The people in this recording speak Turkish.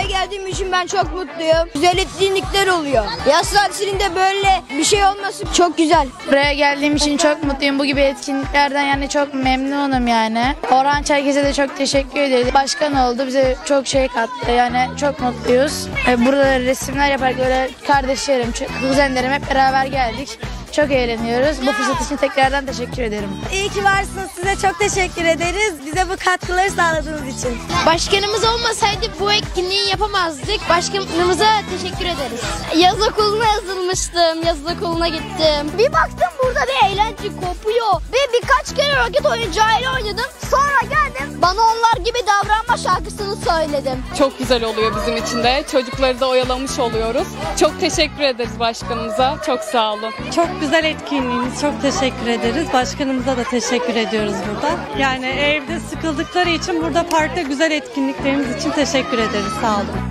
geldiğim için ben çok mutluyum. Güzel etkinlikler oluyor. Yaz tatilinde böyle bir şey olması çok güzel. Buraya geldiğim için çok mutluyum. Bu gibi etkinliklerden yani çok memnunum yani. Orhan Çerkez'e de çok teşekkür ederiz. Başkan oldu. Bize çok şey kattı. Yani çok mutluyuz. Burada resimler yaparak böyle kardeşlerim, kuzenlerim hep beraber geldik. Çok eğleniyoruz. Bu fırsat için tekrardan teşekkür ederim. İyi ki varsınız. Size çok teşekkür ederiz. Bize bu katkıları sağladığınız için. Başkanımız olmasaydı bu etkinliği yapamazdık. Başkanımıza teşekkür ederiz. Yaz okuluna yazılmıştım. Yaz okuluna gittim. Bir baktım burada bir eğlence kopuyor. Ve birkaç kere roket oyuncağıyla oynadım. Sonra geldim bana onlar gibi davranma şarkısını söyledim. Çok güzel oluyor bizim için de. Çocukları da oyalamış oluyoruz. Çok teşekkür ederiz başkanımıza. Çok sağ olun. Çok güzel etkinliğiniz. Çok teşekkür ederiz. Başkanımıza da teşekkür ediyoruz burada. Yani evde sıkıldıkları için burada parkta güzel etkinlikleriniz için teşekkür ederiz. Sağ olun.